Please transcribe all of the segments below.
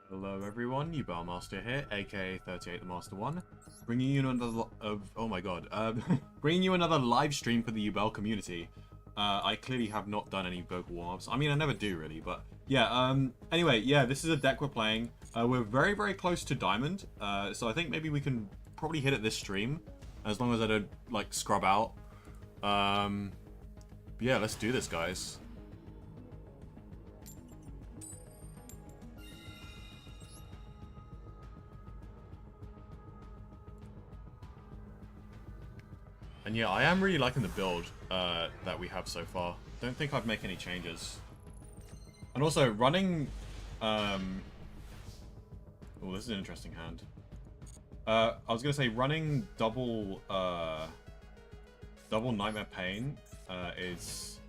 Hello everyone, Yubel Master here, aka 38 the Master 1, bringing you another oh my god, bringing you another live stream for the Yubel community. I clearly have not done any vocal warm-ups. I mean, I never do really, but yeah. Anyway, yeah, this is a deck we're playing. We're very close to Diamond, so I think maybe we can probably hit it this stream, as long as I don't like scrub out. Yeah, let's do this, guys. And yeah, I am really liking the build that we have so far. Don't think I'd make any changes. And also, running... Oh, this is an interesting hand. I was going to say, running double Nightmare Pain is...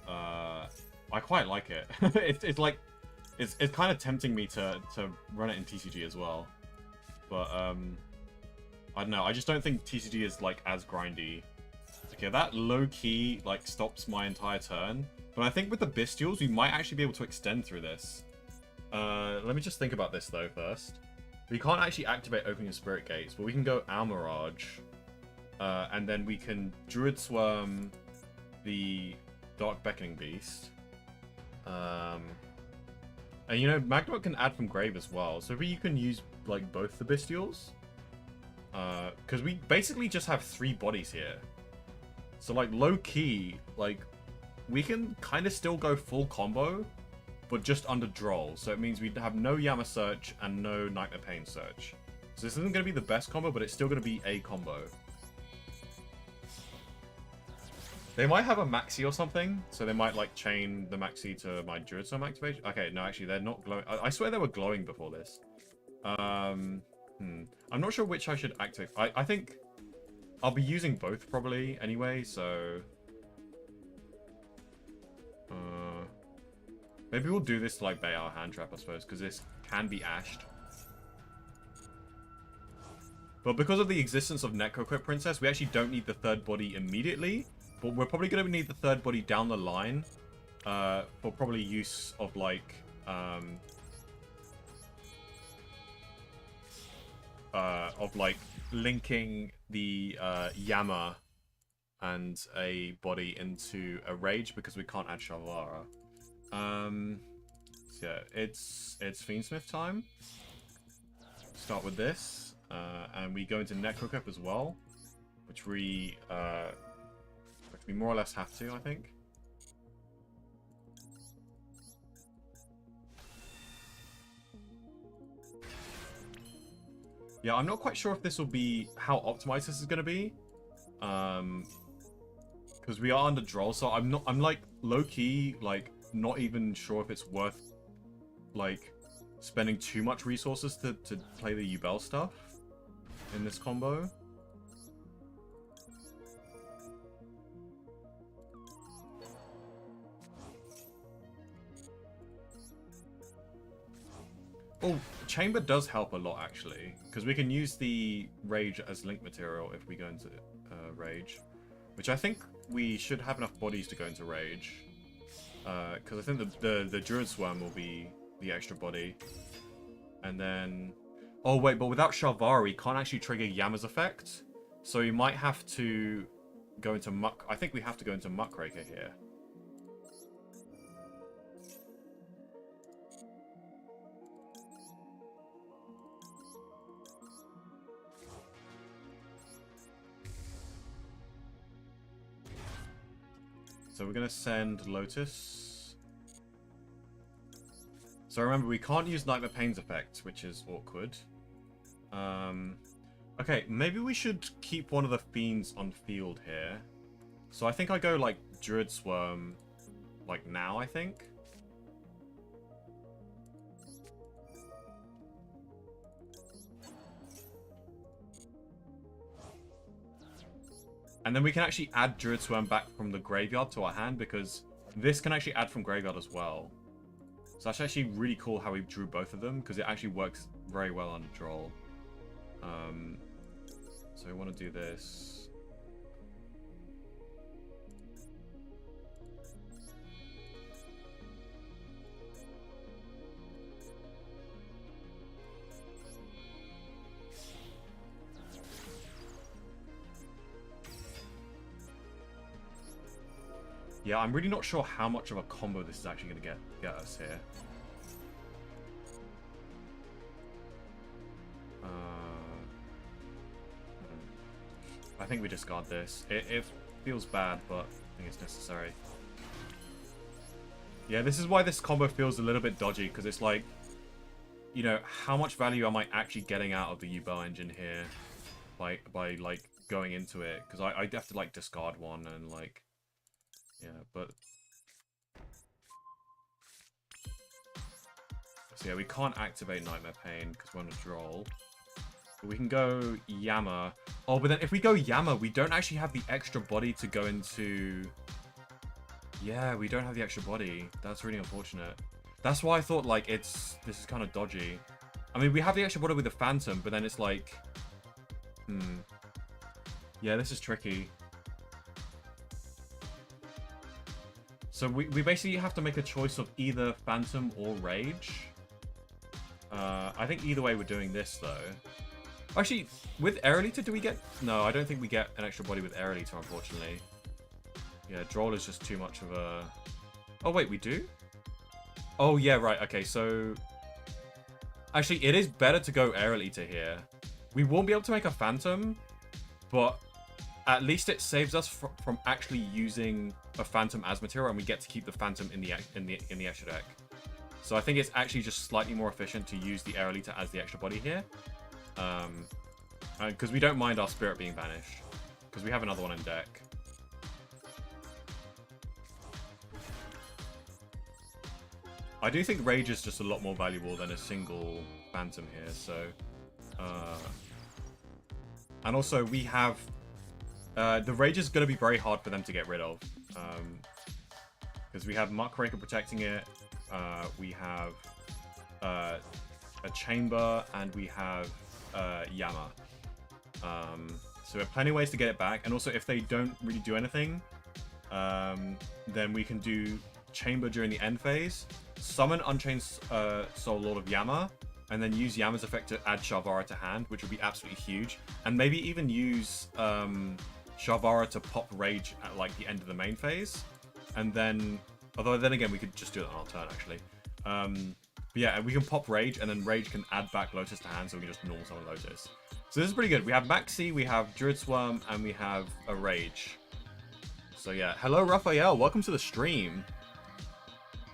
I quite like it. It's like... It's kind of tempting me to run it in TCG as well. But, I don't know, I just don't think TCG is, like, as grindy. Okay, that low-key, like, stops my entire turn. But I think with the Bestials, we might actually be able to extend through this. Let me just think about this, though, first. We can't actually activate Opening Spirit Gates, but we can go Almirage. And then we can Druid Swarm the Dark Beckoning Beast. And, you know, Magnemite can add from Grave as well. So you can use, like, both the Bestials. Because we basically just have 3 bodies here. So, like, low-key, like, we can kind of still go full combo, but just under Droll. So it means we have no Yama Search and no Nightmare Pain Search. So this isn't going to be the best combo, but it's still going to be a combo. They might have a Maxi or something, so they might, like, chain the Maxi to my Druid Swarm activation. Okay, no, actually, they're not glowing. I swear they were glowing before this. I'm not sure which I should activate. I think I'll be using both probably anyway, so... maybe we'll do this to, like, bait our hand trap, I suppose, because this can be ashed. But because of the existence of Necroquip Princess, we actually don't need the third body immediately, but we're probably going to need the third body down the line for probably use of, like... linking the Yama and a body into a Rage because we can't add Shalvara. So yeah, it's Fiendsmith time. Start with this, and we go into Necroquip as well, which we more or less have to, I think. Yeah, I'm not quite sure if this will be how optimized this is going to be, because we are under Droll, so I'm like low key, like not even sure if it's worth like spending too much resources to play the Yubel stuff in this combo. Oh, Chamber does help a lot, actually, because we can use the Rage as link material if we go into Rage, which I think we should have enough bodies to go into Rage, because I think the Druid Swarm will be the extra body, and then... Oh, wait, but without Shalvara, we can't actually trigger Yama's effect, so we might have to go into Muck... I think we have to go into Muckraker here. So we're going to send Lotus. So remember, we can't use Nightmare Pain's effect, which is awkward. Okay, maybe we should keep one of the Fiends on field here. So I think I go, like, Druid Swarm, like, now, I think. And then we can actually add Druid Swarm back from the graveyard to our hand, because this can actually add from graveyard as well. So that's actually really cool how we drew both of them, because it actually works very well on Droll. So we want to do this. Yeah, I'm really not sure how much of a combo this is actually going to get us here. I think we discard this. It feels bad, but I think it's necessary. Yeah, this is why this combo feels a little bit dodgy, because it's like, you know, how much value am I actually getting out of the Yubel engine here by like going into it? Because I have to like discard one and like, yeah, but so yeah, we can't activate Nightmare Pain because we're on a Droll. But we can go Yama. Oh, but then if we go Yama, we don't actually have the extra body to go into... Yeah, we don't have the extra body. That's really unfortunate. That's why I thought, like, this is kind of dodgy. I mean, we have the extra body with the Phantom, but then it's like... Yeah, this is tricky. So we basically have to make a choice of either Phantom or Rage. I think either way we're doing this, though. Actually, with Aerolita, do we get... No, I don't think we get an extra body with Aerolita, unfortunately. Yeah, Droll is just too much of a... Oh, wait, we do? Oh, yeah, right. Okay, so... Actually, it is better to go Aerolita here. We won't be able to make a Phantom, but at least it saves us from actually using a Phantom as material, and we get to keep the Phantom in the extra deck. So I think it's actually just slightly more efficient to use the Aerolita as the extra body here. Because we don't mind our Spirit being banished. Because we have another one in deck. I do think Rage is just a lot more valuable than a single Phantom here, so... and also, we have... the Rage is going to be very hard for them to get rid of. Because we have Muckraker protecting it, we have a Chamber, and we have Yama. So we have plenty of ways to get it back, and also if they don't really do anything, then we can do Chamber during the end phase, summon Unchained Soul Lord of Yama, and then use Yama's effect to add Sharvara to hand, which would be absolutely huge, and maybe even use Sharvara to pop Rage at like the end of the main phase, and then, although then again we could just do it on our turn actually. But yeah, and we can pop Rage, and then Rage can add back Lotus to hand, so we can just normal summon Lotus. So this is pretty good. We have Maxi, we have Druid Swarm, and we have a Rage. So yeah, hello Raphael, welcome to the stream.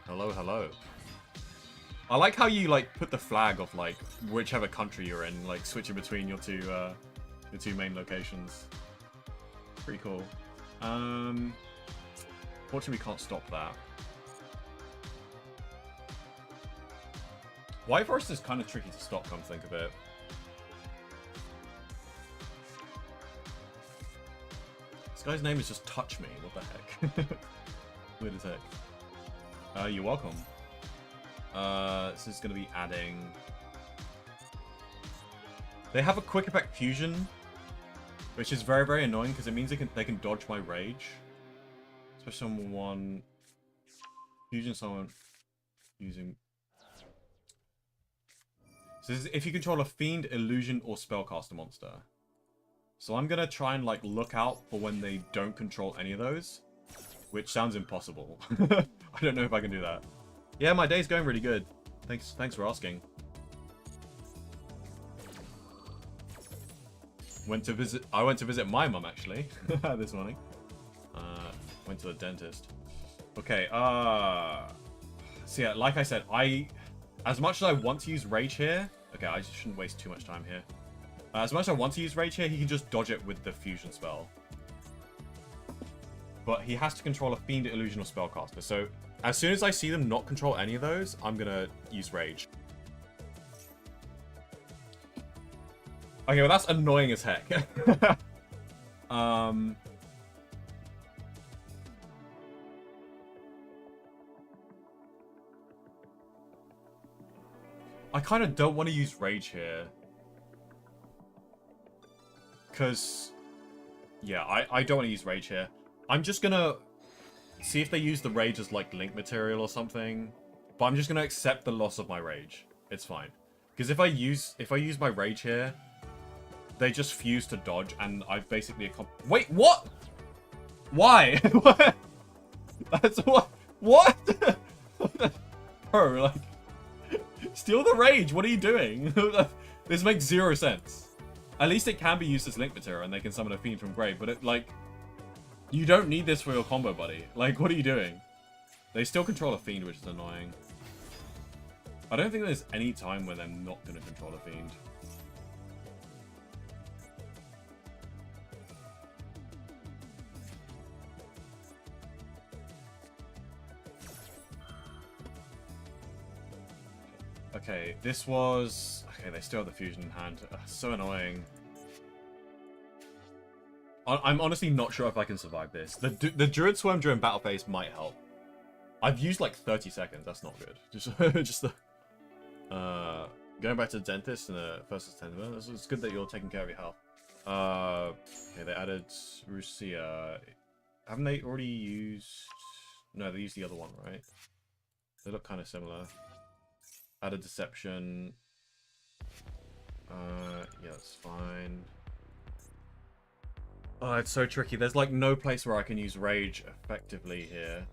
Hello, hello. I like how you like put the flag of like whichever country you're in, like switching between your two main locations. Pretty cool. Fortunately, we can't stop that. White Forest is kind of tricky to stop, come think of it. This guy's name is just Touch Me. What the heck? Weird as heck. You're welcome. This is going to be adding... They have a quick effect fusion, which is very, very annoying because it means they can dodge my Rage. Especially someone... Fusion someone using... So this is if you control a Fiend, Illusion, or Spellcaster monster. So I'm going to try and like look out for when they don't control any of those. Which sounds impossible. I don't know if I can do that. Yeah, my day's going really good. Thanks for asking. I went to visit my mum actually this morning. Went to the dentist. Okay, so yeah, like I said, as much as I want to use Rage here, okay, I just shouldn't waste too much time here. As much as I want to use Rage here, he can just dodge it with the fusion spell. But he has to control a Fiend, Illusion, or Spellcaster. So as soon as I see them not control any of those, I'm gonna use Rage. Okay, well that's annoying as heck. I kind of don't want to use Rage here. Because, yeah, I don't want to use Rage here. I'm just gonna see if they use the Rage as like link material or something. But I'm just gonna accept the loss of my Rage. It's fine. Because if I use my Rage here, they just fuse to dodge, and I've basically wait, what? Why? That's what? What? Bro, like, steal the rage. What are you doing? This makes 0 sense. At least it can be used as link material, and they can summon a fiend from grave. But it, like, you don't need this for your combo, buddy. Like, what are you doing? They still control a fiend, which is annoying. I don't think there's any time where they're not going to control a fiend. Okay, this was... Okay, they still have the fusion in hand. Ugh, so annoying. I'm honestly not sure if I can survive this. The Druid Swarm during battle phase might help. I've used like 30 seconds. That's not good. Just the... going back to the dentist in the first attendant. It's good that you're taking care of your health. Okay, they added Rusia. Haven't they already used... No, they used the other one, right? They look kind of similar. Added Deception. Yeah, that's fine. Oh, it's so tricky. There's like no place where I can use Rage effectively here.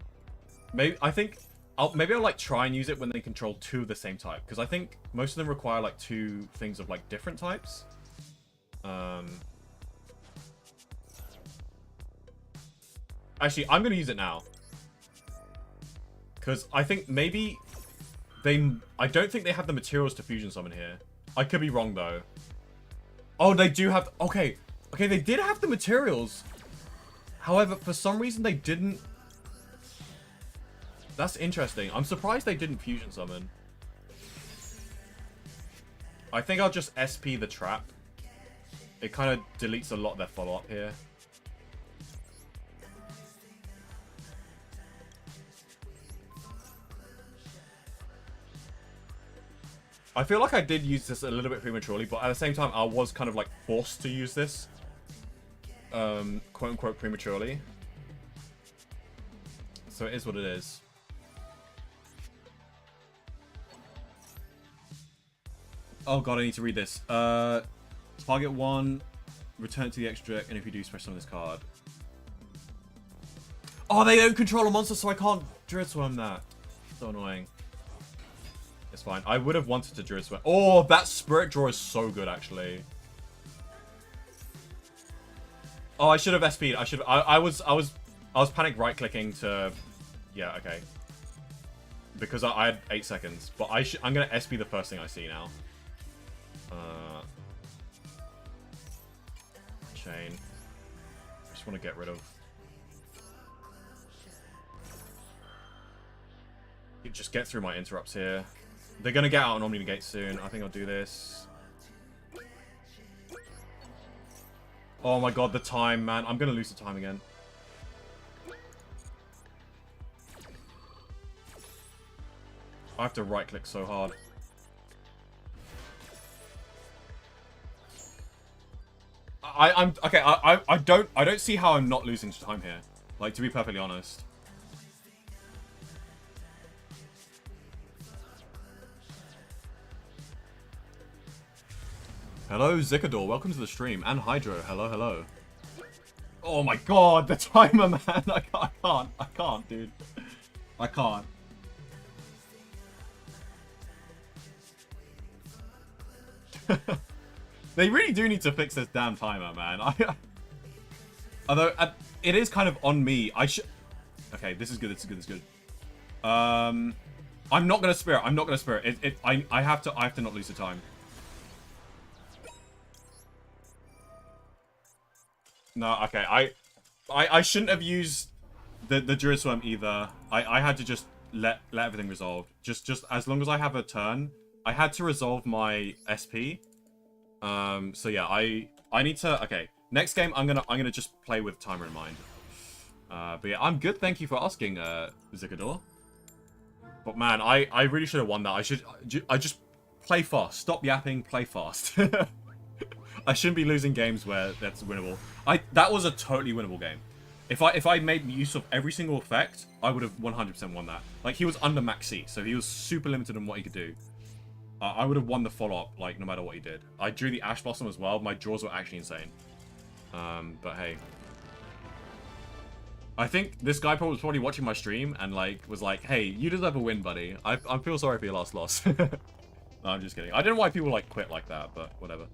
Maybe maybe I'll like try and use it when they control 2 of the same type, because I think most of them require like 2 things of like different types. Actually, I'm gonna use it now, because I think maybe I don't think they have the materials to fusion summon here. I could be wrong though. Oh, they do have. Okay, they did have the materials. However, for some reason they didn't. That's interesting. I'm surprised they didn't fusion summon. I think I'll just SP the trap. It kind of deletes a lot of their follow-up here. I feel like I did use this a little bit prematurely, but at the same time, I was kind of like forced to use this. Quote-unquote prematurely. So it is what it is. Oh god, I need to read this. Target 1, return to the extra deck, and if you do, special summon this card. Oh, they don't control a monster, so I can't Druid Swarm that. So annoying. It's fine. I would have wanted to Druid Swarm. Oh, that Spirit Draw is so good, actually. Oh, I should have SP'd. I was panic right-clicking to... Yeah, okay. Because I had 8 seconds. But I'm going to SP the first thing I see now. Chain. Just want to get rid of... Just get through my interrupts here. They're going to get out on Omni Negate soon. I think I'll do this. Oh my god, the time, man. I'm going to lose the time again. I have to right-click so hard. I'm okay. I don't see how I'm not losing time here. Like, to be perfectly honest. Hello, Zikador. Welcome to the stream. And Hydro. Hello, hello. Oh my god, the timer, man. I can't, dude. I can't. They really do need to fix this damn timer, man. Although, it is kind of on me. Okay, this is good, this is good, this is good. I'm not gonna Spirit. I'm not gonna Spirit. I have to not lose the time. No, okay. I shouldn't have used the Druid Swarm either. I had to just let everything resolve. Just as long as I have a turn, I had to resolve my SP. So yeah, I need to. Okay, next game I'm gonna just play with timer in mind. But yeah, I'm good. Thank you for asking, Zikador. But man, I really should have won that. I just play fast. Stop yapping. Play fast. I shouldn't be losing games where that's winnable. That was a totally winnable game. If I made use of every single effect, I would have 100% won that. Like, he was under max C, so he was super limited on what he could do. I would have won the follow-up, like, no matter what he did. I drew the Ash Blossom as well. My draws were actually insane. But hey. I think this guy was probably watching my stream and like was like, "Hey, you deserve a win, buddy. I feel sorry for your last loss." No, I'm just kidding. I don't know why people like quit like that, but whatever.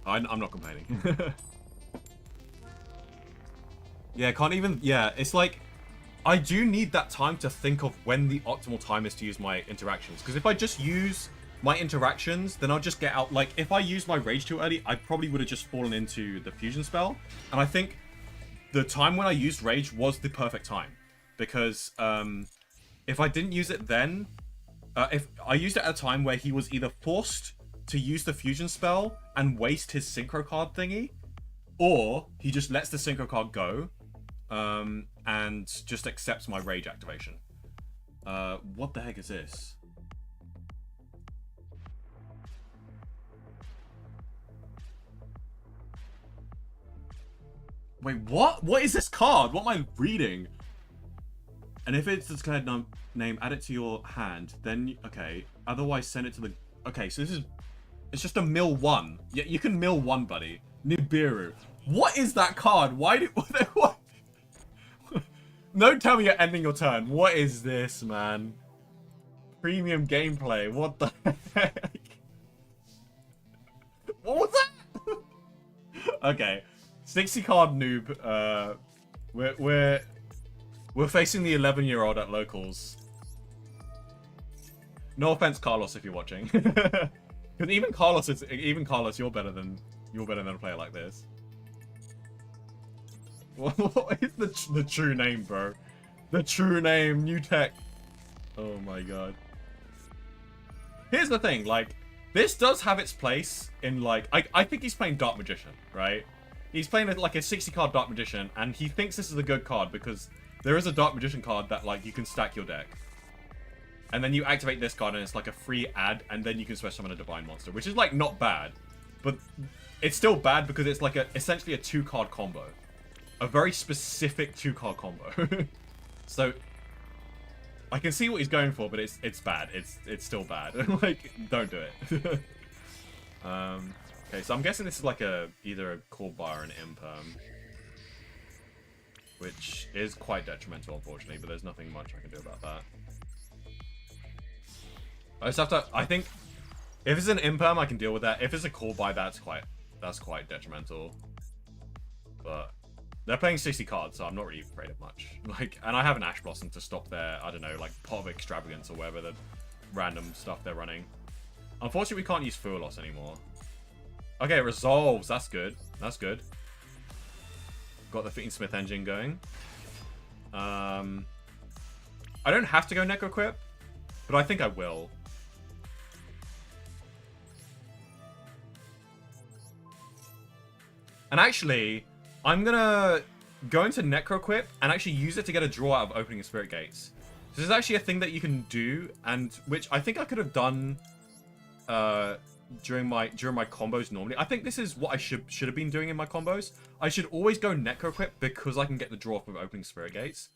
I'm not complaining. Yeah, can't even. Yeah, it's like I do need that time to think of when the optimal time is to use my interactions. Because if I just use my interactions, then I'll just get out. Like, if I used my rage too early, I probably would have just fallen into the fusion spell. And I think the time when I used rage was the perfect time. Because if I didn't use it then, if I used it at a time where he was either forced to use the fusion spell and waste his synchro card thingy, or he just lets the synchro card go and just accepts my rage activation. What the heck is this? Wait, what? What is this card? What am I reading? And if it's declared name, add it to your hand. Then, okay. Otherwise, send it to the... Okay, so this is... It's just a mill 1. Yeah, you can mill 1, buddy. Nibiru. What is that card? Why do... What? Don't tell me you're ending your turn. What is this, man? Premium gameplay. What the heck? What was that? Okay. 60 card noob. We're facing the 11-year-old at locals. No offense, Carlos, if you're watching. Because even Carlos, you're better than a player like this. What is the true name, bro? The true name, new tech. Oh my god. Here's the thing, like, this does have its place in, like, I think he's playing Dark Magician, right? He's playing like a 60 card Dark Magician, and he thinks this is a good card because there is a Dark Magician card that, like, you can stack your deck. And then you activate this card and it's like a free add, and then you can special summon a Divine Monster, which is, like, not bad. But it's still bad because it's like essentially a 2-card combo. A very specific 2-card combo. So I can see what he's going for, but it's bad. It's still bad. Like, don't do it. Okay, so I'm guessing this is like either a Core Bar or an Imperm, which is quite detrimental, unfortunately. But there's nothing much I can do about that. I just have to. I think if it's an Imperm, I can deal with that. If it's a Core Bar, that's quite detrimental. But they're playing 60 cards, so I'm not really afraid of much. Like, and I have an Ash Blossom to stop their, I don't know, like, Pot of Extravagance or whatever the random stuff they're running. Unfortunately, we can't use Fuel Loss anymore. Okay, it resolves. That's good. That's good. Got the Fitting Smith engine going. I don't have to go Necro Equip, but I think I will. And actually, I'm gonna go into Necro Equip and actually use it to get a draw out of opening Spirit Gates. This is actually a thing that you can do, and which I think I could have done during my combos normally. I think this is what I should have been doing in my combos. I should always go Necro Equip because I can get the draw from opening Spirit Gates.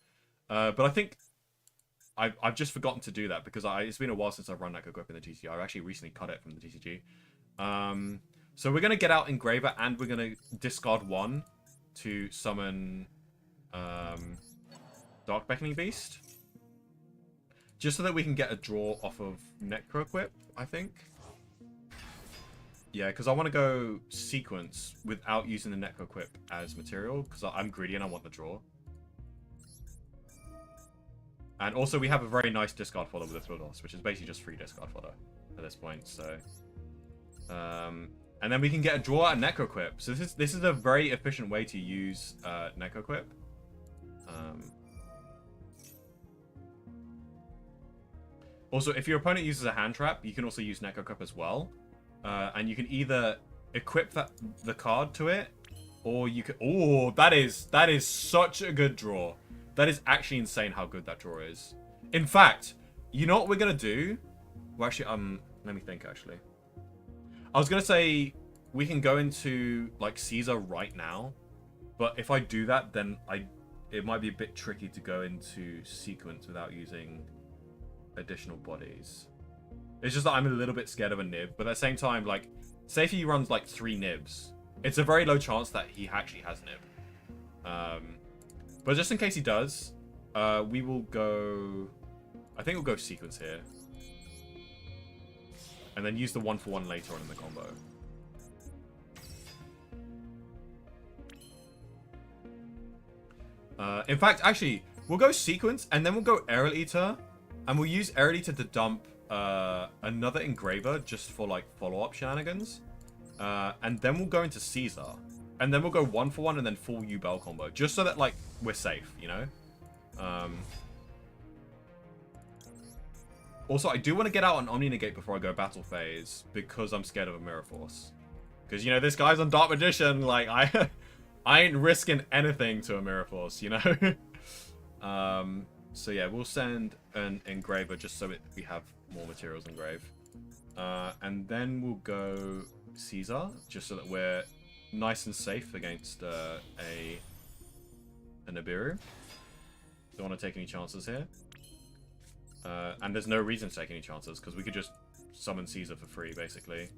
But I think I've just forgotten to do that because it's been a while since I've run Necro Equip in the TCG. I actually recently cut it from the TCG. So we're gonna get out Engraver and we're gonna discard 1 to summon Dark Beckoning Beast. Just so that we can get a draw off of Necro Equip, I think. Yeah, because I want to go sequence without using the Necro Equip as material, because I'm greedy and I want the draw. And also we have a very nice discard fodder with the Thrillos, which is basically just free discard fodder at this point, so... and then we can get a draw out of Necro Equip. So this is a very efficient way to use Necro Equip. Also, if your opponent uses a hand trap, you can also use Necro Equip as well. And you can either equip the card to it, or you can... Oh, that is such a good draw. That is actually insane how good that draw is. In fact, you know what we're going to do? Well, actually, let me think, actually. I was going to say we can go into, like, Caesar right now. But if I do that, then it might be a bit tricky to go into sequence without using additional bodies. It's just that I'm a little bit scared of a nib. But at the same time, like, say if he runs, like, 3 nibs. It's a very low chance that he actually has nib. But just in case he does, we will go... I think we'll go sequence here. And then use the 1-for-1 later on in the combo. In fact, actually, we'll go sequence, and then we'll go Aerial Eater. And we'll use Aerial Eater to dump another Engraver just for, like, follow-up shenanigans. And then we'll go into Caesar. And then we'll go 1-for-1 and then full Yubel combo. Just so that, like, we're safe, you know? Also, I do want to get out an Omni Negate before I go Battle Phase. Because I'm scared of a Mirror Force. Because, you know, this guy's on Dark Magician. Like, I ain't risking anything to a Mirror Force, you know? So yeah, we'll send an Engraver just so we have more materials engrave. And then we'll go Caesar, just so that we're nice and safe against a Nibiru. Don't want to take any chances here. And there's no reason to take any chances, because we could just summon Caesar for free, basically.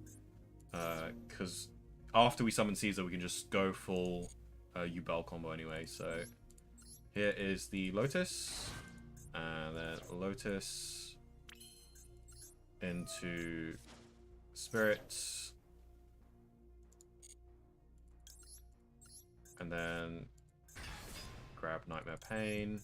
Because after we summon Caesar, we can just go full Yubel combo anyway. So here is the Lotus. And then Lotus into Spirit. And then grab Nightmare Pain.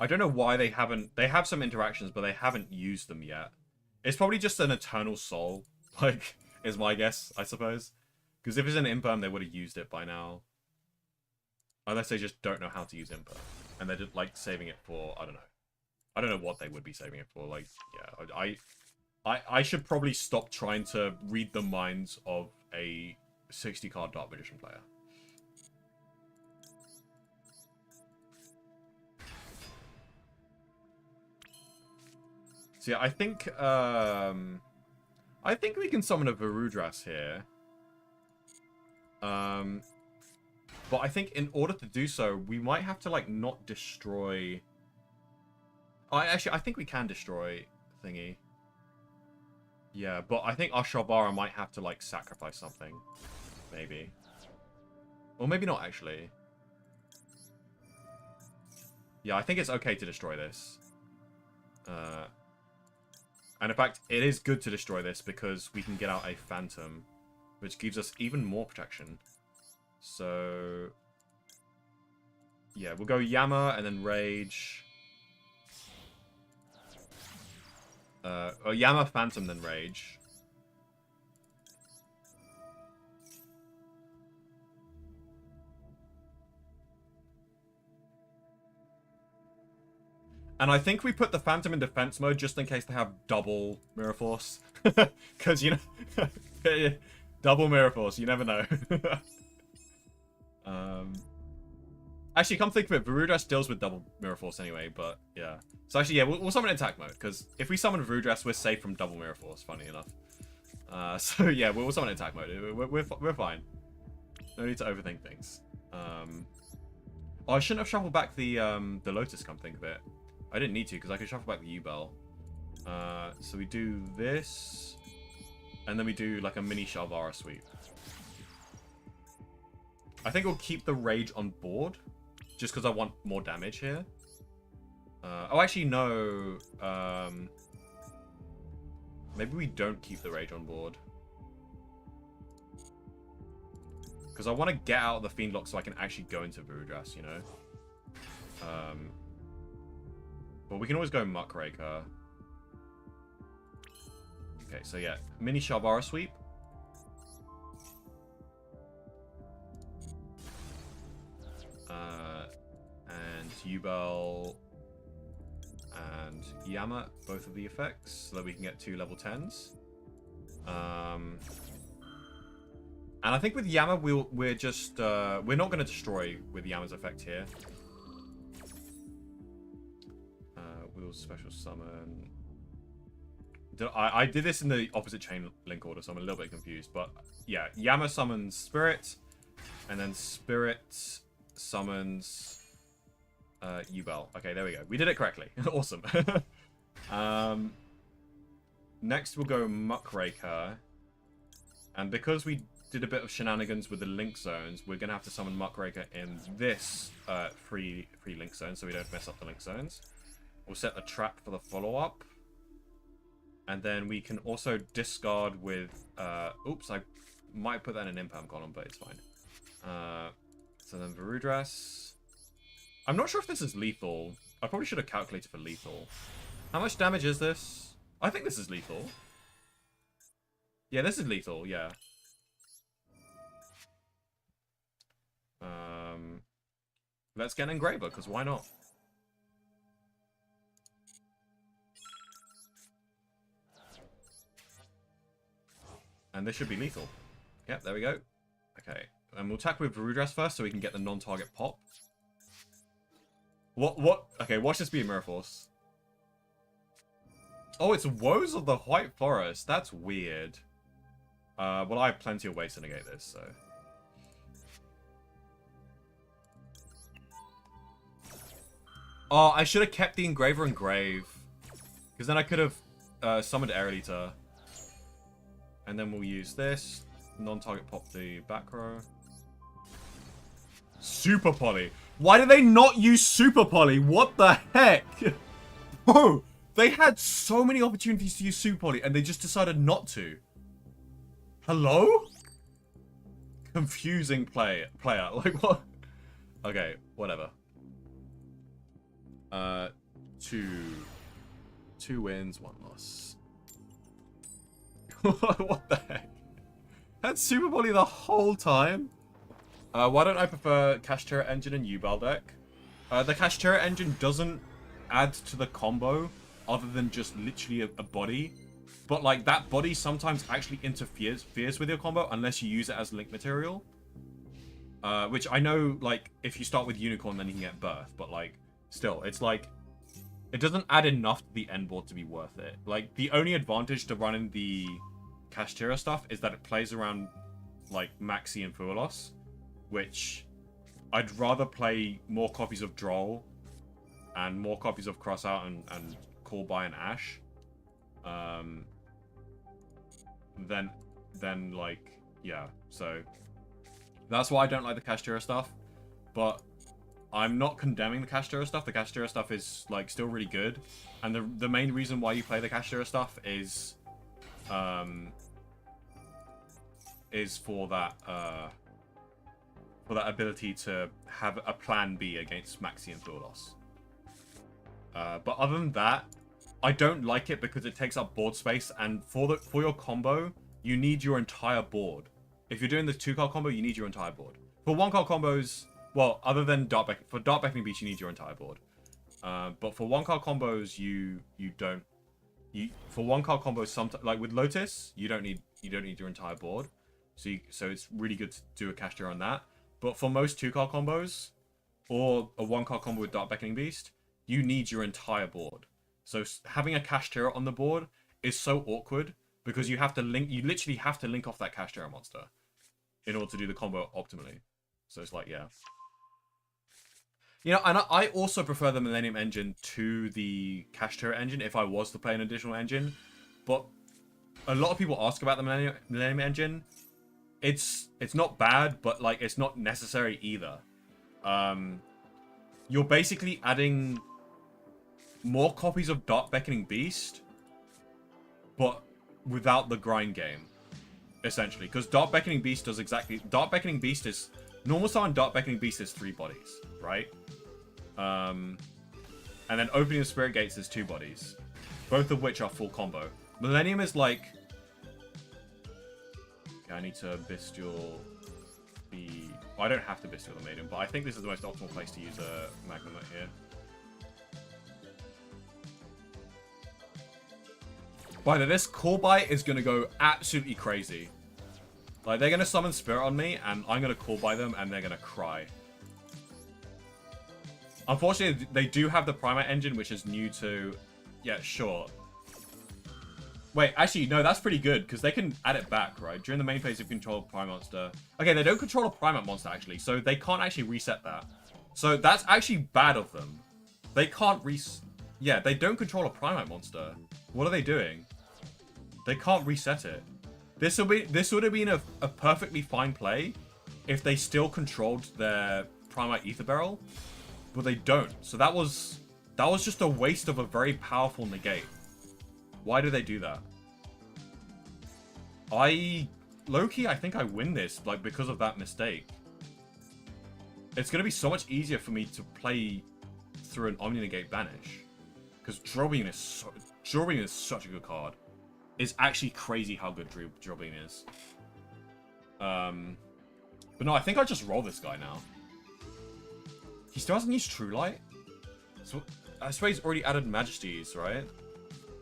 I don't know why they haven't... They have some interactions, but they haven't used them yet. It's probably just an Eternal Soul, like, is my guess, I suppose. Because if it's an Imperm, they would have used it by now. Unless they just don't know how to use Imperm. And they're just, like, saving it for, I don't know. I don't know what they would be saving it for. Like, yeah, I should probably stop trying to read the minds of a 60-card Dark Magician player. So yeah, I think we can summon a Varudras here. But I think in order to do so, we might have to, like, not destroy... I think we can destroy thingy. Yeah, but I think our Shalbara might have to, like, sacrifice something. Maybe. Or maybe not, actually. Yeah, I think it's okay to destroy this. And in fact, it is good to destroy this because we can get out a Phantom, which gives us even more protection. So, yeah, we'll go Yama and then Rage. Yama, Phantom, then Rage. And I think we put the Phantom in defense mode just in case they have double Mirror Force. Because, you know, double Mirror Force, you never know. Actually, come think of it, Varudras deals with double Mirror Force anyway, but yeah. So actually, yeah, we'll summon in attack mode, because if we summon Varudras, we're safe from double Mirror Force, funny enough. So yeah, we'll summon in attack mode. We're fine. No need to overthink things. Oh, I shouldn't have shuffled back the Lotus, come think of it. I didn't need to, because I could shuffle back the Yubel. So we do this, and then we do like a mini Shalvara sweep. I think we'll keep the Rage on board, just because I want more damage here. Oh, actually, no. Maybe we don't keep the Rage on board. Because I want to get out of the Fiend Lock so I can actually go into Varudras, you know? But we can always go Muckraker. Okay, so yeah, mini Shalbara sweep. And Yubel and Yama, both of the effects, so that we can get 2 level 10s. And I think with Yama, we're not going to destroy with Yama's effect here. We'll special summon. I did this in the opposite chain link order, so I'm a little bit confused. But yeah, Yama summons Spirit, and then Spirit summons Yubel. Okay, there we go. We did it correctly. Awesome. Next we'll go Muckraker. And because we did a bit of shenanigans with the link zones, we're going to have to summon Muckraker in this free link zone so we don't mess up the link zones. We'll set a trap for the follow-up. And then we can also discard with... oops, I might put that in an impam column, but it's fine. So then Varudras. I'm not sure if this is lethal. I probably should have calculated for lethal. How much damage is this? I think this is lethal. Yeah, this is lethal, yeah. Let's get an Engraver, because why not? And this should be lethal. Yep, there we go. Okay, and we'll attack with Varudras first so we can get the non-target pop. What? Okay, watch this be a Mirror Force. Oh, it's Woes of the White Forest. That's weird. Well, I have plenty of ways to negate this, so... Oh, I should have kept the Engraver Engrave. Because then I could have summoned Aerolita. And then we'll use this. Non-target pop the back row. Super Poly. Why did they not use Super Poly? What the heck? Bro, they had so many opportunities to use Super Poly and they just decided not to. Hello? Confusing player. Like, what? Okay, whatever. Two wins, one loss. What the heck? Had Super Poly the whole time? Why don't I prefer Kashtira Engine and Yubel deck? The Kashtira Engine doesn't add to the combo other than just literally a body. But like that body sometimes actually interferes with your combo unless you use it as link material. Which I know, like, if you start with Unicorn then you can get Birth, but like, still, it's like, it doesn't add enough to the end board to be worth it. Like, the only advantage to running the Kashtira stuff is that it plays around, like, Maxi and Fuelos, which I'd rather play more copies of Droll and more copies of Crossout and Call By and Ash. Then, like, yeah, so that's why I don't like the Kashtira stuff, but I'm not condemning the Kashtira stuff. The Kashtira stuff is, like, still really good. And the main reason why you play the Kashtira stuff is for that ability to have a plan B against Maxi and Fuelos. But other than that, I don't like it because it takes up board space, and for your combo, you need your entire board. If you're doing the 2-card combo, you need your entire board. For 1-card combos, well, other than Dark Beckoning Beast, you need your entire board. But for 1-card combos, you don't. For 1-card combos, sometimes, like with Lotus, you don't need your entire board. So it's really good to do a Kashtira on that. But for most 2-card combos, or a 1-card combo with Dark Beckoning Beast, you need your entire board. So having a Kashtira on the board is so awkward because you literally have to link off that Kashtira monster in order to do the combo optimally. So it's like, yeah. You know, and I also prefer the Millennium Engine to the Kashtira engine if I was to play an additional engine. But a lot of people ask about the Millennium Engine. It's not bad, but like it's not necessary either. You're basically adding more copies of Dark Beckoning Beast, but without the grind game, essentially. Because Dark Beckoning Beast does exactly... Dark Beckoning Beast is... Normal Summon Dark Beckoning Beast is 3 bodies, right? And then Opening of Spirit Gates is 2 bodies. Both of which are full combo. Millennium is like... Okay, I need to Bestial the... Well, I don't have to Bestial the Maiden, but I think this is the most optimal place to use a Magnum here. By the way, this Call By is going to go absolutely crazy. Like, they're going to summon Spirit on me, and I'm going to Call By them, and they're going to cry. Unfortunately, they do have the Primate engine, which is new to... Yeah, sure. Wait, actually, no, that's pretty good, because they can add it back, right? During the main phase, you control a Prime Monster. Okay, they don't control a Primate Monster, actually, so they can't actually reset that. So that's actually bad of them. They can't Yeah, they don't control a Primite monster. What are they doing? They can't reset it. This would have been a perfectly fine play if they still controlled their Primite Ether Barrel, but they don't. So that was just a waste of a very powerful negate. Why do they do that? Low-key, I think I win this, like, because of that mistake. It's going to be so much easier for me to play through an Omni-Negate Banish. Because Drillbeam is such a good card. It's actually crazy how good Drillbeam is. But no, I think I just roll this guy now. He still hasn't used True Light. So I suppose he's already added Majesties, right?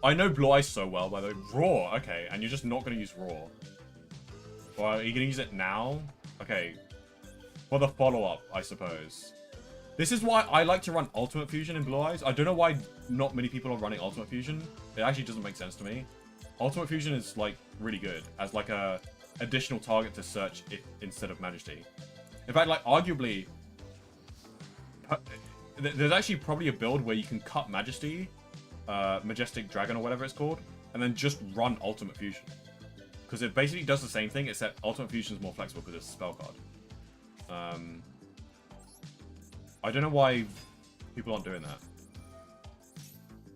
I know Blue Eyes so well, by the way. Raw, okay, and you're just not going to use Raw. Or are you going to use it now? Okay. For the follow-up, I suppose. This is why I like to run Ultimate Fusion in Blue Eyes. I don't know why not many people are running Ultimate Fusion. It actually doesn't make sense to me. Ultimate Fusion is, like, really good as, like, a additional target to search instead of Majesty. In fact, like, arguably, there's actually probably a build where you can cut Majesty, Majestic Dragon or whatever it's called, and then just run Ultimate Fusion. Because it basically does the same thing, except Ultimate Fusion is more flexible because it's a spell card. I don't know why people aren't doing that.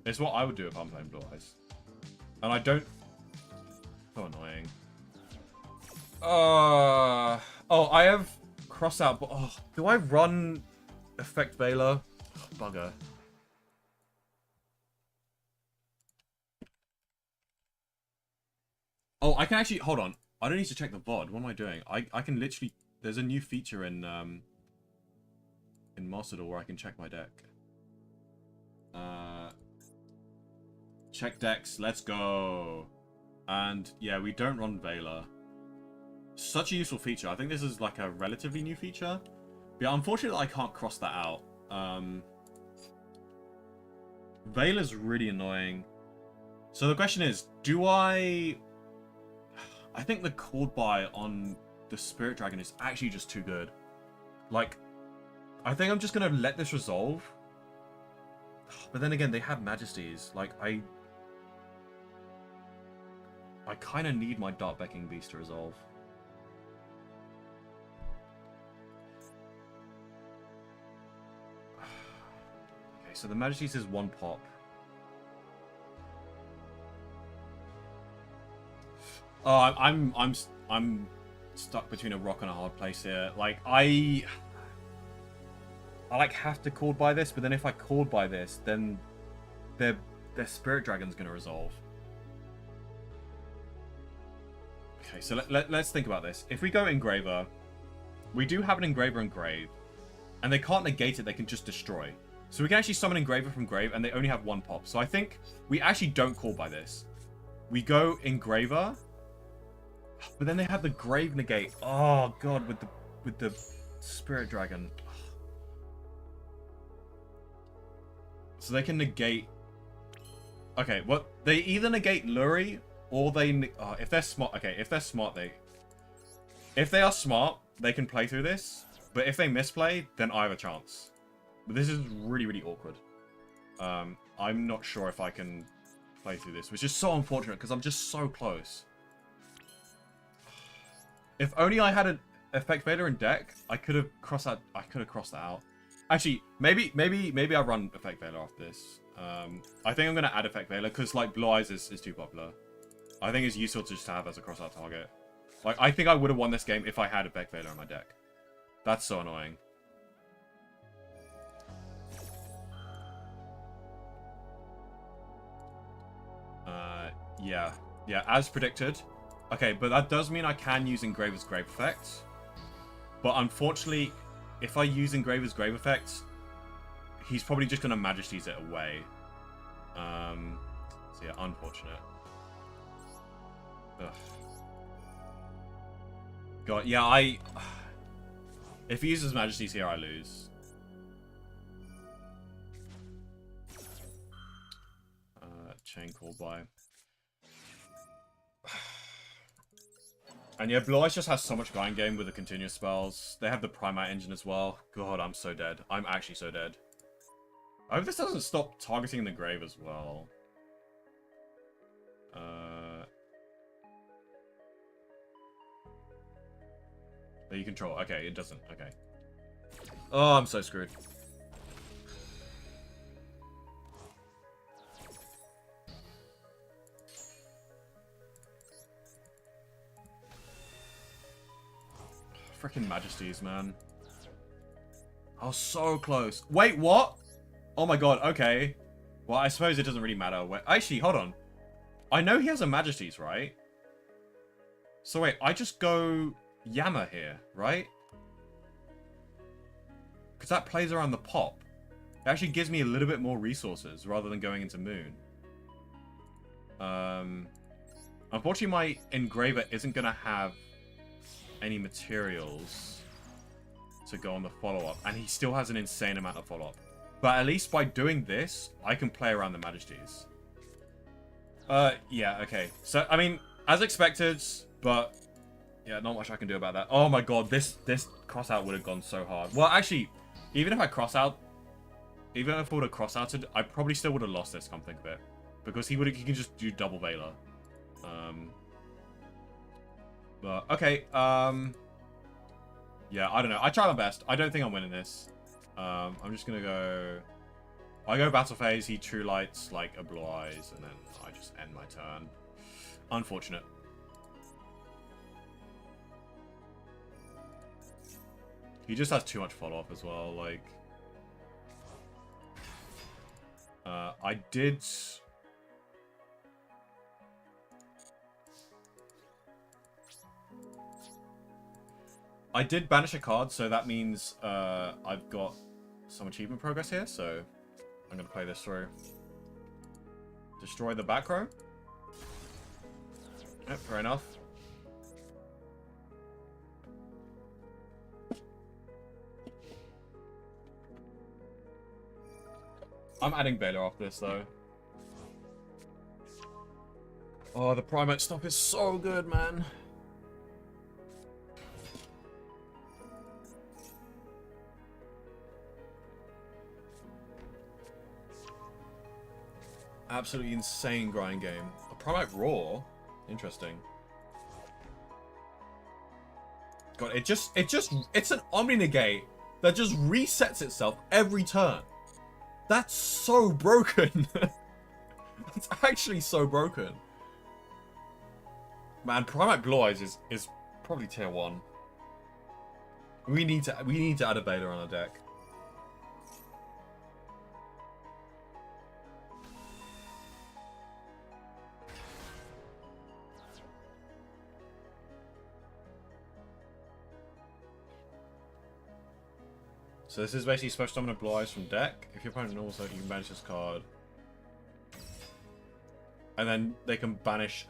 It's what I would do if I'm playing Blue Eyes. And I don't... So annoying. Oh, I have cross out, but... Oh, do I run Effect Veiler? Oh, bugger. Oh, I can actually... Hold on. I don't need to check the VOD. What am I doing? I can literally... There's a new feature in Master Duel where I can check my deck. Check decks. Let's go. And yeah, we don't run Veiler. Such a useful feature. I think this is like a relatively new feature. But yeah, unfortunately, I can't cross that out. Veiler's really annoying. So the question is, do I think the called buy on the Spirit Dragon is actually just too good. Like, I think I'm just going to let this resolve. But then again, they have Majesties. Like, I kind of need my Dark Becking Beast to resolve. Okay, so the Majesties is one pop. Oh, I'm stuck between a rock and a hard place here. Like, I like have to call by this, but then if I called by this, then their Spirit Dragon's gonna resolve. Okay, so let's think about this. If we go Engraver, we do have an Engraver and Grave, and they can't negate it, they can just destroy. So we can actually summon Engraver from Grave, and they only have one pop. So I think we actually don't call by this. We go Engraver, but then they have the Grave negate. Oh god, with the Spirit Dragon. So they can negate... Okay, well, they either negate Lurie, or they... Oh, if they're smart... Okay, if they're smart, If they are smart, they can play through this. But if they misplay, then I have a chance. But this is really, really awkward. I'm not sure if I can play through this, which is so unfortunate, because I'm just so close. If only I had an Effect Veiler in deck, I could have crossed that out. Actually, maybe I run Effect Veiler after this. I think I'm going to add Effect Veiler because, like, Blue Eyes is too popular. I think it's useful to just have as a cross-out target. Like, I think I would have won this game if I had Effect Veiler in my deck. That's so annoying. Yeah. Yeah, as predicted. Okay, but that does mean I can use Engraver's Grave Effect. But unfortunately, if I use Engraver's Grave Effect, he's probably just going to Majesties it away. So yeah, unfortunate. Ugh. God, yeah, if he uses Majesties here, I lose. Chain Call by. And yeah, Blue Eyes just has so much grind game with the continuous spells. They have the Primite engine as well. God, I'm so dead. I'm actually so dead. I hope this doesn't stop targeting the grave as well. That you control. Okay, it doesn't. Okay. Oh, I'm so screwed. Freaking Majesties, man. I was so close. Wait, what? Oh my god, okay. Well, I suppose it doesn't really matter. Wait, actually, hold on. I know he has a Majesties, right? So wait, I just go Yammer here, right? Because that plays around the pop. It actually gives me a little bit more resources rather than going into Moon. Unfortunately, my Engraver isn't going to have any materials to go on the follow-up. And he still has an insane amount of follow-up. But at least by doing this, I can play around the Majesties. Yeah, okay. So, I mean, as expected, but yeah, not much I can do about that. Oh my god, this cross-out would have gone so hard. Well, actually, even if I cross-out, even if I would have cross-outed, I probably still would have lost this, come think of it. Because he can just do double Veiler. But, okay, yeah, I don't know. I try my best. I don't think I'm winning this. I'm just gonna go... I go Battle Phase, he True Lights, like, a Blue Eyes, and then I just end my turn. Unfortunate. He just has too much follow-up as well, like... I did banish a card, so that means I've got some achievement progress here, so I'm going to play this through. Destroy the back row. Yep, fair enough. I'm adding Baylor off this, though. Oh, the Primate stuff is so good, man. Absolutely insane grind game. A Primate Raw? Interesting. God, it's an Omni Negate that just resets itself every turn. That's so broken. It's actually so broken. Man, Primate Blue Eyes is probably tier 1. We need to add a Baylor on our deck. So this is basically Special Summon Blue Eyes from deck. If your opponent normals it, you can banish this card. And then they can banish...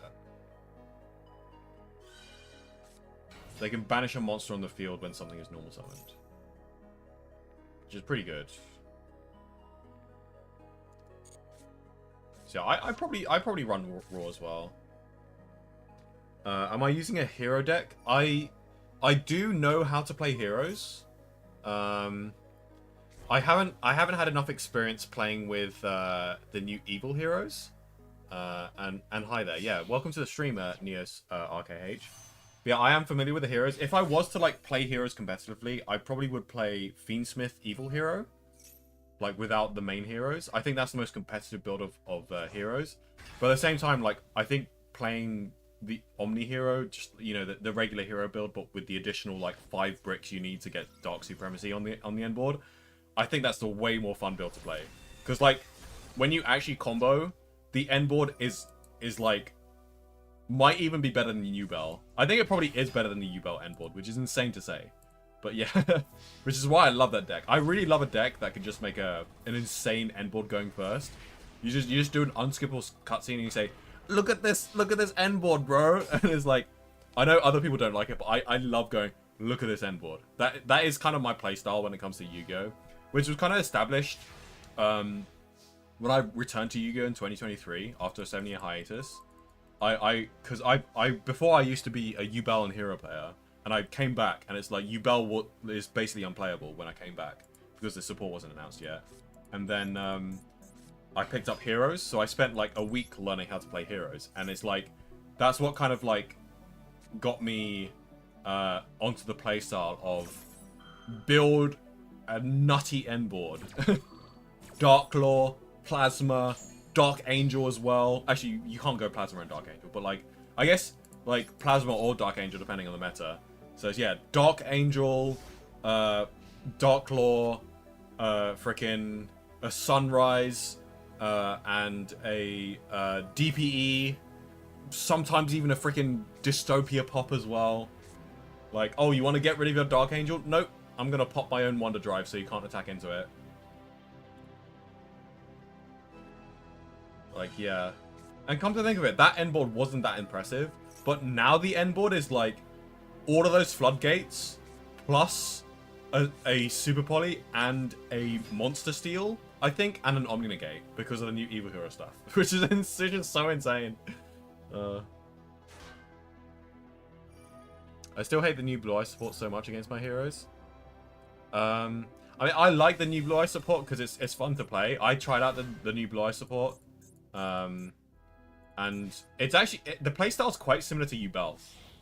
They can banish a monster on the field when something is normal summoned. Which is pretty good. So I probably run Raw as well. Am I using a hero deck? I do know how to play heroes. I haven't had enough experience playing with the new evil heroes. And hi there, yeah. Welcome to the stream, Neos RKH. But yeah, I am familiar with the heroes. If I was to like play heroes competitively, I probably would play Fiendsmith Evil Hero, like without the main heroes. I think that's the most competitive build of heroes. But at the same time, like I think playing the Omni Hero, just the regular hero build, but with the additional like 5 bricks you need to get Dark Supremacy on the end board, I think that's the way more fun build to play. Because like when you actually combo, the end board is like might even be better than the Yubel. I think it probably is better than the Yubel end board, which is insane to say. But yeah, which is why I love that deck. I really love a deck that can just make an insane end board going first. You just do an unskippable cutscene and you say, look at this end board, bro. And it's like, I know other people don't like it, but I love going, look at this end board. That is kind of my playstyle when it comes to Yu-Gi-Oh! Which was kind of established when I returned to Yu-Gi-Oh! In 2023 after a 7-year hiatus. Because before I used to be a Yubel and Hero player, and I came back, and it's like Yubel is basically unplayable when I came back because the support wasn't announced yet. and then I picked up heroes. So I spent like a week learning how to play heroes, and it's like that's what kind of like got me onto the playstyle of build a nutty end board. Dark Claw, Plasma, Dark Angel as well. Actually, you can't go Plasma and Dark Angel, but like I guess like Plasma or Dark Angel depending on the meta. So it's, yeah, Dark Angel, Dark Claw, frickin' a Sunrise, and a DPE. Sometimes even a frickin' Dystopia pop as well. Like, oh, you want to get rid of your Dark Angel? Nope. I'm gonna pop my own Wonder Drive so you can't attack into it. Like, yeah. And come to think of it, that end board wasn't that impressive. But now the end board is like all of those floodgates plus a Super Poly and a Monster Steel, I think, and an Omni Negate because of the new Evil Hero stuff. Which is so insane. I still hate the new Blue Eye support so much against my heroes. I mean, I like the new Blue Eye support because it's fun to play. I tried out the new Blue Eye support. And it's actually... the playstyle's quite similar to Yubel.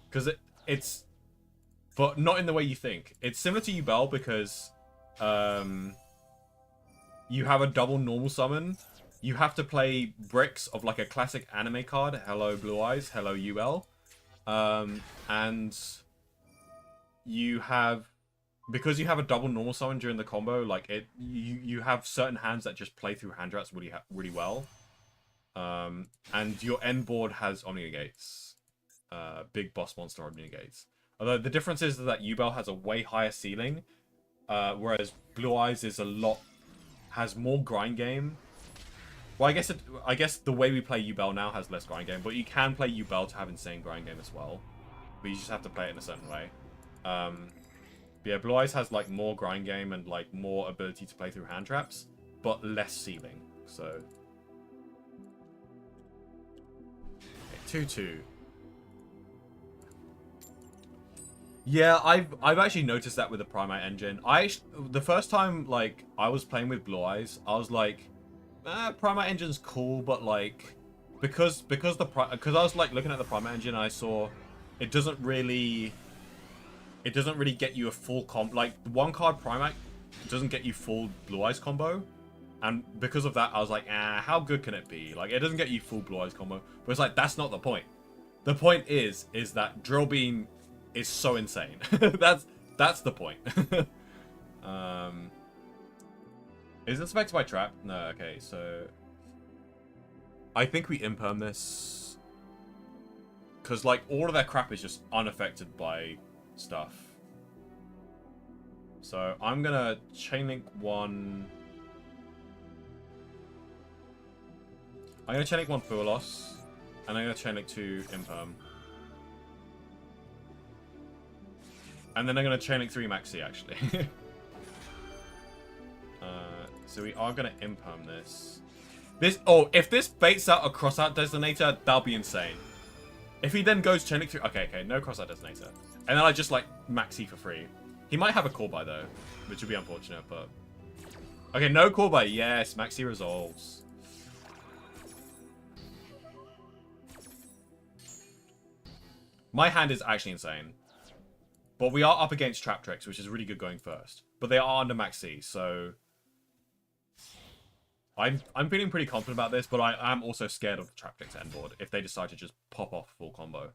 Because it's... but not in the way you think. It's similar to Yubel because... you have a double normal summon. You have to play bricks of like a classic anime card. Hello Blue Eyes, hello Yubel. And you have, because you have a double normal summon during the combo, like you have certain hands that just play through hand traps really well. And your end board has Omni Negates, big boss monster Omni Negates. Although the difference is that Yubel has a way higher ceiling, whereas Blue Eyes is has more grind game. Well, I guess the way we play Yubel now has less grind game, but you can play Yubel to have insane grind game as well. But you just have to play it in a certain way. But yeah, Blue Eyes has like more grind game and like more ability to play through hand traps, but less ceiling. So 2-2. Yeah, I've actually noticed that with the Primite engine. The first time like I was playing with Blue Eyes, I was like, Primite engine's cool, but like because I was like looking at the Primite engine, and I saw it doesn't really get you a full comp. Like the one card Primite doesn't get you full Blue Eyes combo, and because of that, I was like, how good can it be? Like it doesn't get you full Blue Eyes combo, but it's like that's not the point. The point is that Drill Beam is so insane. that's the point. Is this affected by trap? No, okay, so I think we imperm this because like all of their crap is just unaffected by stuff. So I'm gonna chainlink one. I'm gonna chainlink one Fuelos, and I'm gonna chainlink two imperm. And then I'm going to chainlink 3 Maxi, actually. So we are going to imperm this. If this baits out a crossout designator, that'll be insane. If he then goes chainlink 3... Okay, no crossout designator. And then I just, like, Maxi for free. He might have a call by, though. Which would be unfortunate, but... Okay, no call by. Yes, Maxi resolves. My hand is actually insane. But we are up against Trap Tricks, which is really good going first. But they are under Max C, so... I'm feeling pretty confident about this, but I am also scared of the Trap Tricks end board if they decide to just pop off full combo.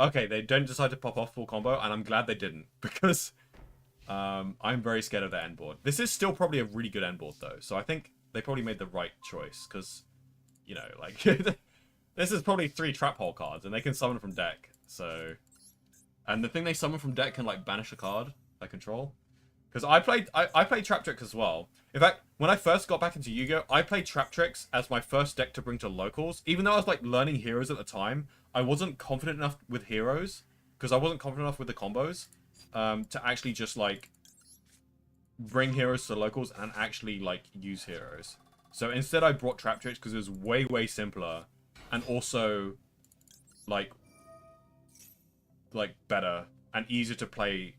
Okay, they don't decide to pop off full combo, and I'm glad they didn't, because I'm very scared of their end board. This is still probably a really good end board, though, so I think they probably made the right choice, because, you know, like, this is probably 3 Trap Hole cards, and they can summon from deck, so... And the thing they summon from deck can, like, banish a card I control. Because I played Trap Tricks as well. In fact, when I first got back into Yu-Gi-Oh!, I played Trap Tricks as my first deck to bring to locals. Even though I was, like, learning heroes at the time, I wasn't confident enough with heroes. Because I wasn't confident enough with the combos. To actually just, like, bring heroes to locals and actually, like, use heroes. So instead I brought Trap Tricks because it was way, way simpler. And also, like better and easier to play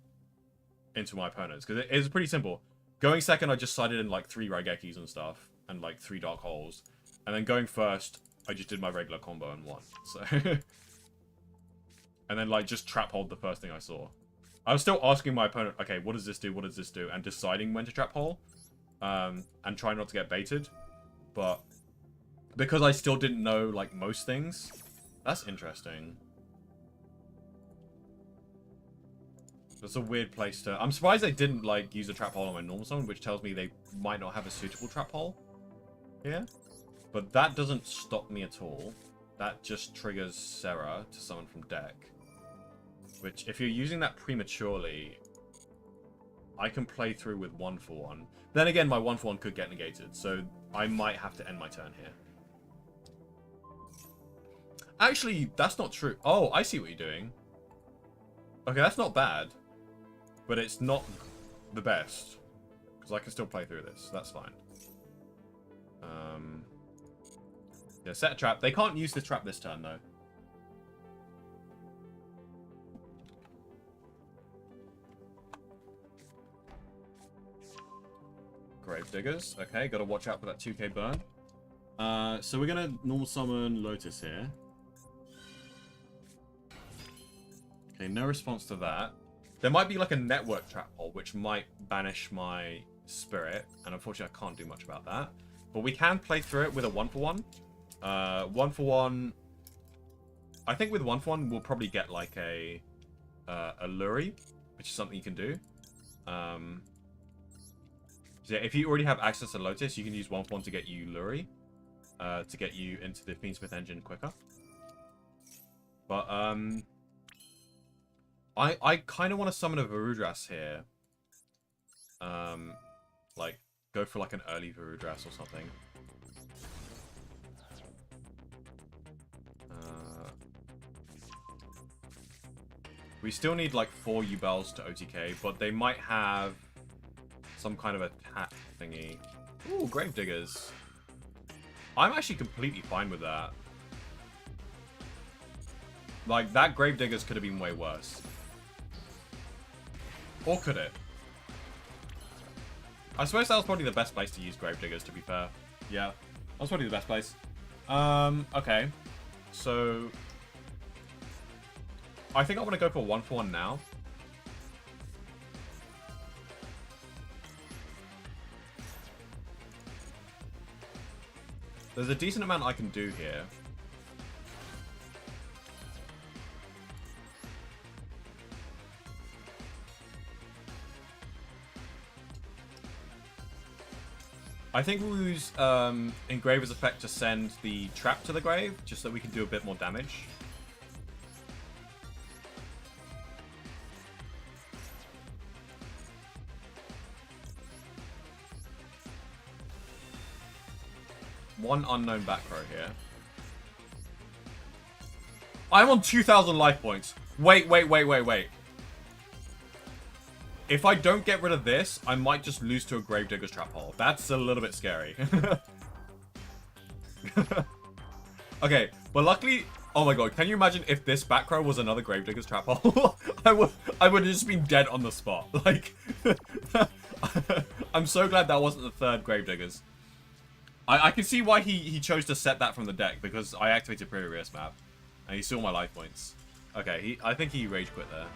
into my opponents, because it is pretty simple. Going second, I just sided in like 3 Raigekis and stuff, and like 3 Dark Holes. And then going first, I just did my regular combo and won. So, and then like just trap hold the first thing I saw. I was still asking my opponent, okay, what does this do? What does this do? And deciding when to trap hole, and trying not to get baited. But because I still didn't know like most things, that's interesting. That's a weird place to... I'm surprised they didn't, like, use a trap hole on my normal summon, which tells me they might not have a suitable trap hole here. But that doesn't stop me at all. That just triggers Serra to summon from deck. Which, if you're using that prematurely, I can play through with 1-for-1. Then again, my 1-for-1 could get negated, so I might have to end my turn here. Actually, that's not true. Oh, I see what you're doing. Okay, that's not bad. But it's not the best. Because I can still play through this. That's fine. Yeah, set a trap. They can't use the trap this turn, though. Gravediggers. Okay, gotta watch out for that 2k burn. So we're gonna normal summon Lotus here. Okay, no response to that. There might be like a network trap hole, which might banish my spirit. And unfortunately, I can't do much about that. But we can play through it with a 1-for-1. 1-for-1... I think with 1-for-1, we'll probably get like a Luri, which is something you can do. So yeah, if you already have access to Lotus, you can use 1-for-1 to get you Luri. To get you into the Fiendsmith engine quicker. But, I kind of want to summon a Varudras here. Like, go for like an early Varudras or something. We still need like 4 Yubels to OTK, but they might have some kind of attack thingy. Ooh, Gravediggers. I'm actually completely fine with that. Like, that Gravediggers could have been way worse. Or could it? I suppose that was probably the best place to use Gravediggers, to be fair. Yeah, that was probably the best place. Okay. So... I think I want to go for 1-for-1 now. There's a decent amount I can do here. I think we'll use Engraver's effect to send the trap to the grave, just so we can do a bit more damage. One unknown back row here. I'm on 2,000 life points. Wait. If I don't get rid of this, I might just lose to a Gravedigger's trap hole. That's a little bit scary. Okay, but luckily... Oh my god, can you imagine if this back row was another Gravedigger's trap hole? I would have just been dead on the spot. Like... I'm so glad that wasn't the third Gravediggers. I can see why he chose to set that from the deck, because I activated Previous Map. And he saw my life points. Okay, I think he rage quit there.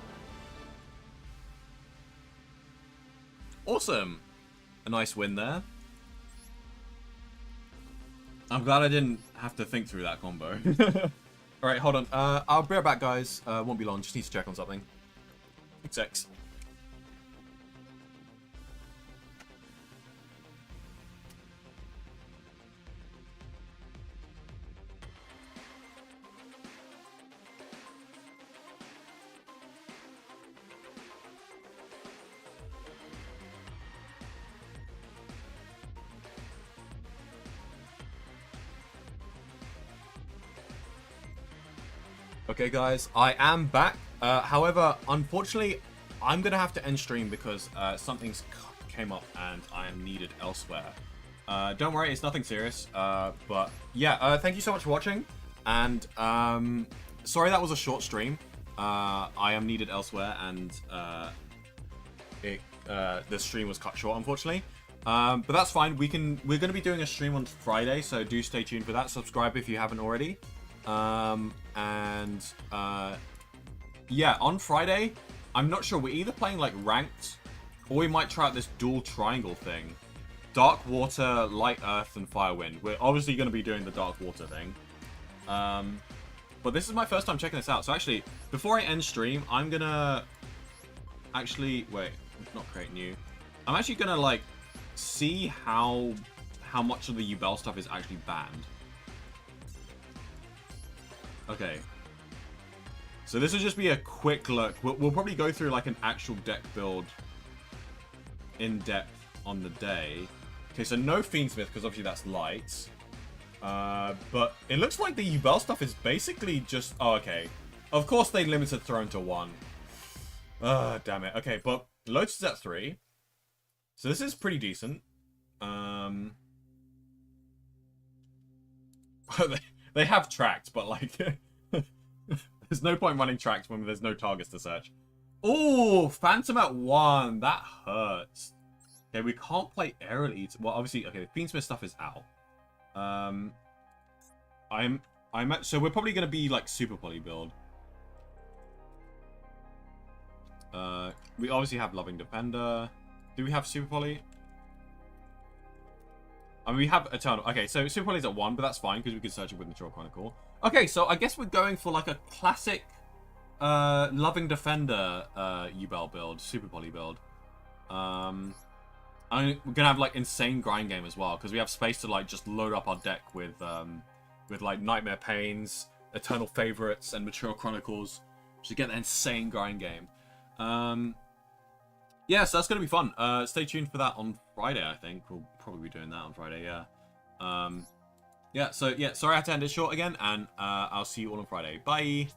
Awesome. A nice win there. I'm glad I didn't have to think through that combo. Alright, hold on. I'll be right back, guys. Won't be long. Just need to check on something. X. Okay, guys, I am back. However, unfortunately, I'm going to have to end stream because something's came up and I am needed elsewhere. Don't worry, it's nothing serious. But yeah, thank you so much for watching. And sorry that was a short stream. I am needed elsewhere and it the stream was cut short, unfortunately. But that's fine. We're going to be doing a stream on Friday, so do stay tuned for that. Subscribe if you haven't already. Yeah, on Friday, I'm not sure. We're either playing like ranked, or we might try out this dual triangle thing. Dark water, light earth, and fire wind. We're obviously going to be doing the dark water thing. But this is my first time checking this out. So actually, before I end stream, I'm going to actually, wait, not create new. I'm actually going to like see how much of the Yubel stuff is actually banned. Okay. So this will just be a quick look. We'll probably go through like an actual deck build in depth on the day. Okay, so no Fiendsmith because obviously that's light. But it looks like the Yubel stuff is basically just... Oh, okay. Of course they limited Throne to 1. Damn it. Okay, but Lotus is at 3. So this is pretty decent. They have tracked, but like... there's no point running tracks when there's no targets to search. Oh, Phantom at 1. That hurts. Okay, we can't play Aerial Eater. Well, obviously, okay, the Fiendsmith stuff is out. So we're probably going to be like Super Poly build. We obviously have Loving Defender. Do we have Super Poly? I mean, we have Eternal. Okay, so Super Poly's at 1, but that's fine because we can search it with Mature Chronicle. Okay, so I guess we're going for like a classic Loving Defender Yubel build, Super Poly build. We're gonna have like insane grind game as well because we have space to like just load up our deck with like Nightmare Pains, Eternal Favorites, and Mature Chronicles to get that insane grind game. Yeah, so that's gonna be fun. Stay tuned for that on Friday. I think we'll probably be doing that on Friday. Yeah. Yeah. So yeah, sorry I had to end it short again, and I'll see you all on Friday. Bye.